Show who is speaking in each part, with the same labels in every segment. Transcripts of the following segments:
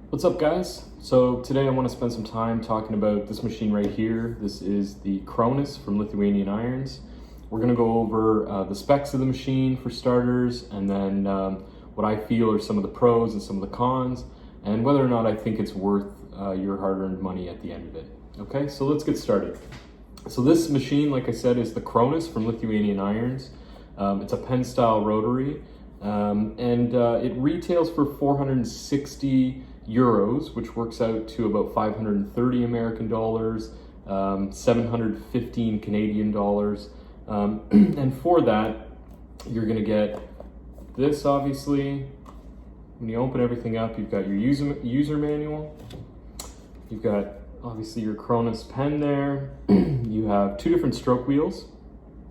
Speaker 1: What's up, guys? So today I want to spend some time talking about this machine right here. This is the Cronus from Lithuanian Irons. We're going to go over the specs of the machine for starters, and then what I feel are some of the pros and some of the cons, and whether or not I think it's worth your hard-earned money at the end of it. Okay, so let's get started. So this machine, like I said, is the Cronus from Lithuanian Irons. It's a pen style rotary, and it retails for 460 euros, which works out to about 530 American dollars, 715 Canadian dollars. And for that, you're going to get this, obviously. When you open everything up, you've got your user manual. You've got, obviously, your Cronus Pen there. You have two different stroke wheels.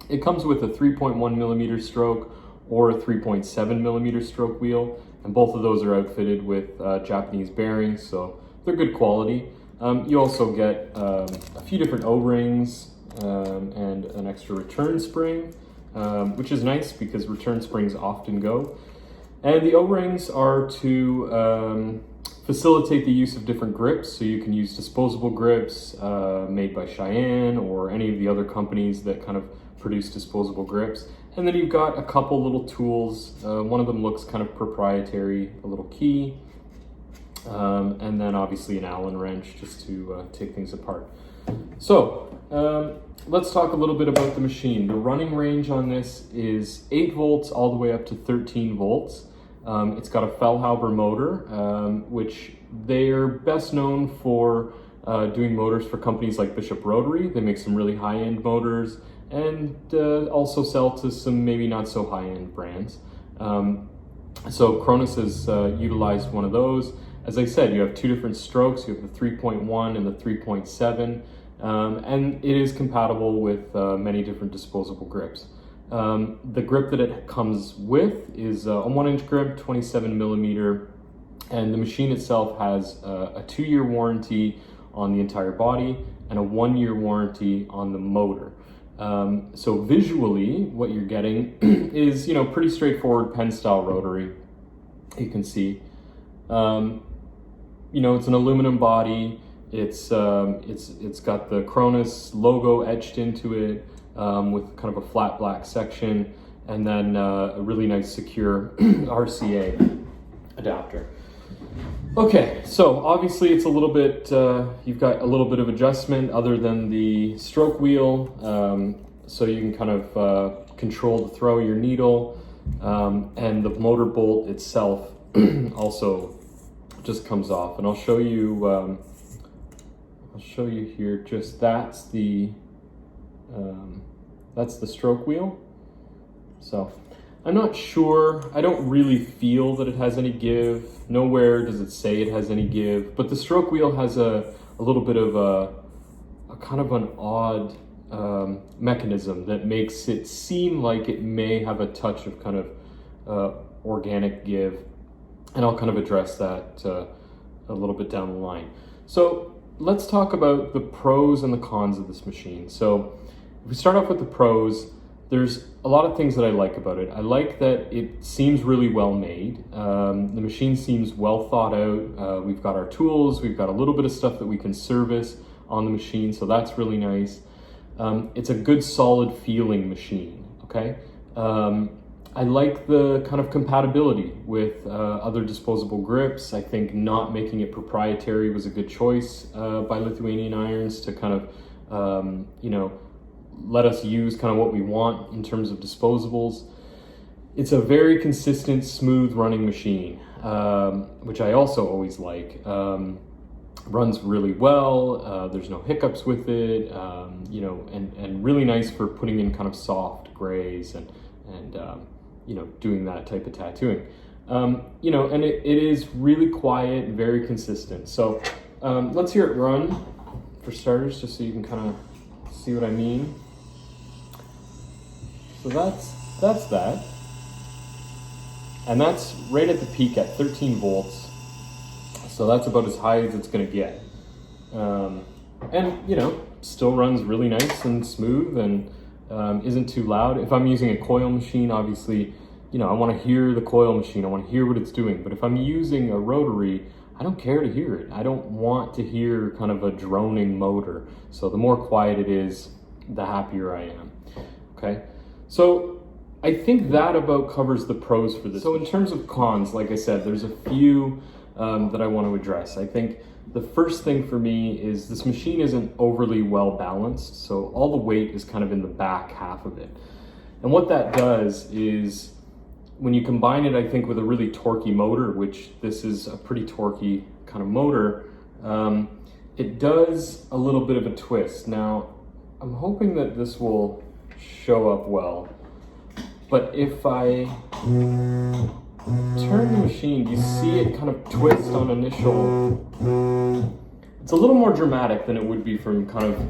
Speaker 1: It comes with a 3.1 millimeter stroke or a 3.7 millimeter stroke wheel, and both of those are outfitted with Japanese bearings, so they're good quality. You also get a few different O-rings and an extra return spring, which is nice because return springs often go. And the O-rings are to facilitate the use of different grips, so you can use disposable grips made by Cheyenne or any of the other companies that kind of produce disposable grips. And then you've got a couple little tools. One of them looks kind of proprietary, a little key, and then obviously an Allen wrench just to take things apart. So let's talk a little bit about the machine. The running range on this is 8 volts all the way up to 13 volts. It's got a Fellhaber motor, which they are best known for doing motors for companies like Bishop Rotary. They make some really high-end motors, and also sell to some maybe not so high-end brands. So Cronus has utilized one of those. As I said, you have two different strokes. You have the 3.1 and the 3.7, and it is compatible with many different disposable grips. The grip that it comes with is a 1-inch grip, 27 millimeter, and the machine itself has a 2-year warranty on the entire body and a 1-year warranty on the motor. So visually, what you're getting is, pretty straightforward pen style rotary. You can see, it's an aluminum body. It's got the Cronus logo etched into it, with kind of a flat black section, and then a really nice secure RCA adapter. Okay, so obviously it's a little bit, you've got a little bit of adjustment other than the stroke wheel, so you can kind of control the throw of your needle, and the motor bolt itself also just comes off. And I'll show you here, just that's the stroke wheel. So I'm not sure, I don't really feel that it has any give. Nowhere does it say it has any give, but the stroke wheel has a little bit of a kind of an odd mechanism that makes it seem like it may have a touch of kind of organic give, and I'll kind of address that a little bit down the line. So let's talk about the pros and the cons of this machine. So if we start off with the pros, there's a lot of things that I like about it. I like that it seems really well made. The machine seems well thought out. We've got our tools, we've got a little bit of stuff that we can service on the machine, so that's really nice. It's a good solid feeling machine, okay? I like the kind of compatibility with other disposable grips. I think not making it proprietary was a good choice by Lithuanian Irons to kind of, let us use kind of what we want in terms of disposables. It's a very consistent, smooth running machine, which I also always like. Runs really well, there's no hiccups with it, and really nice for putting in kind of soft grays and doing that type of tattooing. And it is really quiet and very consistent. So let's hear it run for starters, just so you can kind of see what I mean. So that's that. And that's right at the peak at 13 volts. So that's about as high as it's gonna get. And still runs really nice and smooth and isn't too loud. If I'm using a coil machine, obviously, I want to hear the coil machine, I want to hear what it's doing. But if I'm using a rotary, I don't care to hear it. I don't want to hear kind of a droning motor. So the more quiet it is, the happier I am. Okay, so I think that about covers the pros for this. So in terms of cons, like I said, there's a few that I want to address. I think the first thing for me is this machine isn't overly well balanced. So all the weight is kind of in the back half of it. And what that does is, when you combine it, I think, with a really torquey motor, which this is a pretty torquey kind of motor, it does a little bit of a twist. Now, I'm hoping that this will show up well, but if I turn the machine, you see it kind of twist on initial. It's a little more dramatic than it would be from kind of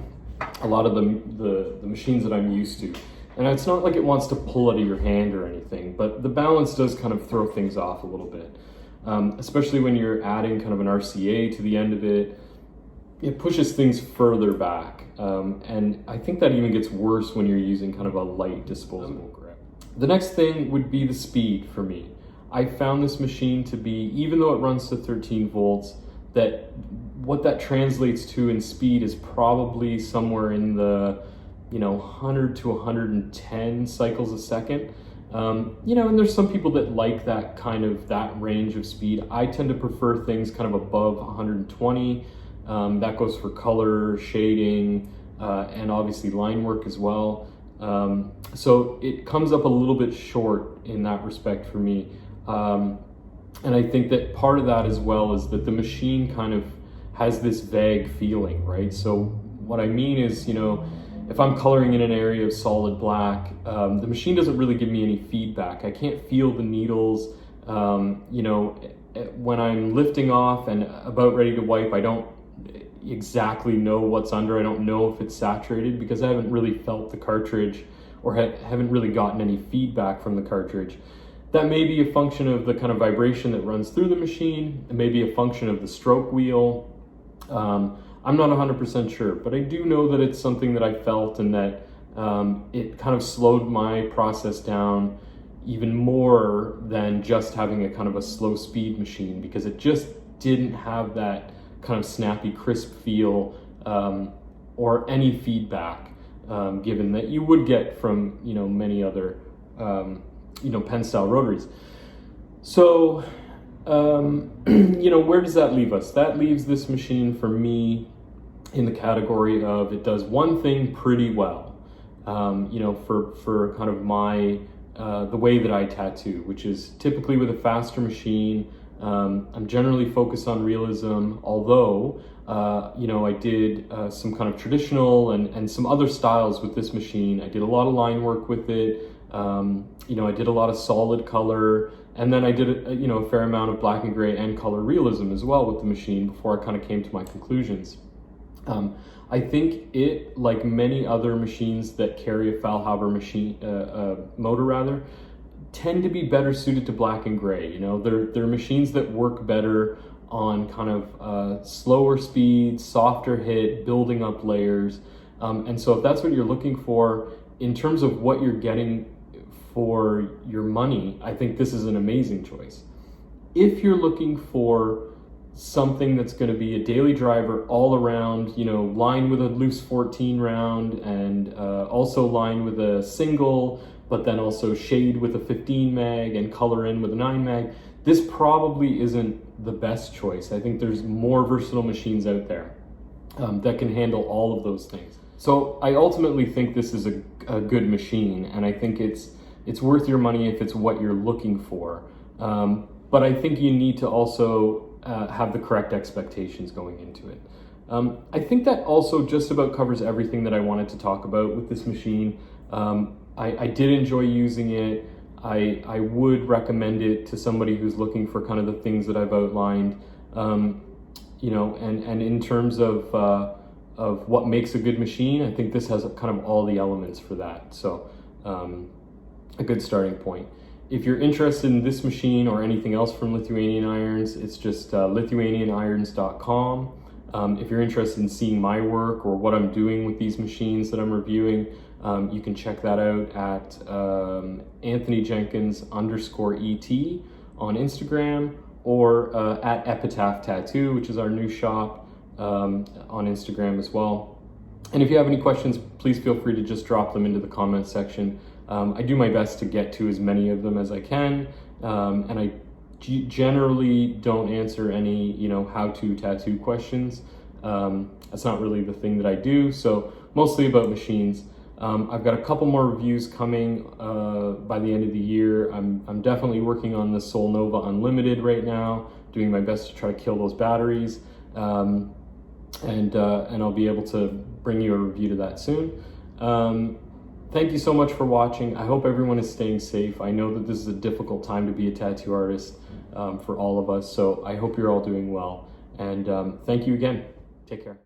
Speaker 1: a lot of the machines that I'm used to. And it's not like it wants to pull out of your hand or anything, but the balance does kind of throw things off a little bit. Especially when you're adding kind of an RCA to the end of it, it pushes things further back. And I think that even gets worse when you're using kind of a light disposable grip. The next thing would be the speed for me. I found this machine to be, even though it runs to 13 volts, that what that translates to in speed is probably somewhere in the 100 to 110 cycles a second. And there's some people that like that range of speed. I tend to prefer things kind of above 120. That goes for color, shading, and obviously line work as well. So it comes up a little bit short in that respect for me. And I think that part of that as well is that the machine kind of has this vague feeling, right? So what I mean is, if I'm coloring in an area of solid black, the machine doesn't really give me any feedback. I can't feel the needles. When I'm lifting off and about ready to wipe, I don't exactly know what's under. I don't know if it's saturated because I haven't really felt the cartridge or haven't really gotten any feedback from the cartridge. That may be a function of the kind of vibration that runs through the machine. It may be a function of the stroke wheel. I'm not 100% sure, but I do know that it's something that I felt, and that it kind of slowed my process down even more than just having a kind of a slow speed machine, because it just didn't have that kind of snappy, crisp feel or any feedback given that you would get from many other pen style rotaries. So where does that leave us? That leaves this machine for me in the category of, it does one thing pretty well, for kind of my the way that I tattoo, which is typically with a faster machine. I'm generally focused on realism, although I did some kind of traditional and some other styles with this machine. I did a lot of line work with it. I did a lot of solid color, and then I did a fair amount of black and gray and color realism as well with the machine before I kind of came to my conclusions. I think it, like many other machines that carry a Faulhaber motor, tend to be better suited to black and gray. They're machines that work better on kind of slower speed, softer hit, building up layers. And so if that's what you're looking for in terms of what you're getting for your money, I think this is an amazing choice. If you're looking for something that's going to be a daily driver all around, line with a loose 14 round and also line with a single, but then also shade with a 15 mag and color in with a 9 mag, this probably isn't the best choice. I think there's more versatile machines out there that can handle all of those things. So I ultimately think this is a good machine, and I think it's worth your money if it's what you're looking for. But I think you need to also have the correct expectations going into it. I think that also just about covers everything that I wanted to talk about with this machine. I did enjoy using it. I would recommend it to somebody who's looking for kind of the things that I've outlined. And in terms of what makes a good machine, I think this has kind of all the elements for that. So a good starting point. If you're interested in this machine or anything else from Lithuanian Irons, it's just lithuanianirons.com. If you're interested in seeing my work or what I'm doing with these machines that I'm reviewing, you can check that out at AnthonyJenkins_ET on Instagram, or at Epitaph Tattoo, which is our new shop, on Instagram as well. And if you have any questions, please feel free to just drop them into the comments section. I do my best to get to as many of them as I can, and I generally don't answer any, how-to tattoo questions. That's not really the thing that I do, so mostly about machines. I've got a couple more reviews coming by the end of the year. I'm definitely working on the Sol Nova Unlimited right now, doing my best to try to kill those batteries, and I'll be able to bring you a review to that soon. Thank you so much for watching. I hope everyone is staying safe. I know that this is a difficult time to be a tattoo artist for all of us, so I hope you're all doing well. And thank you again. Take care.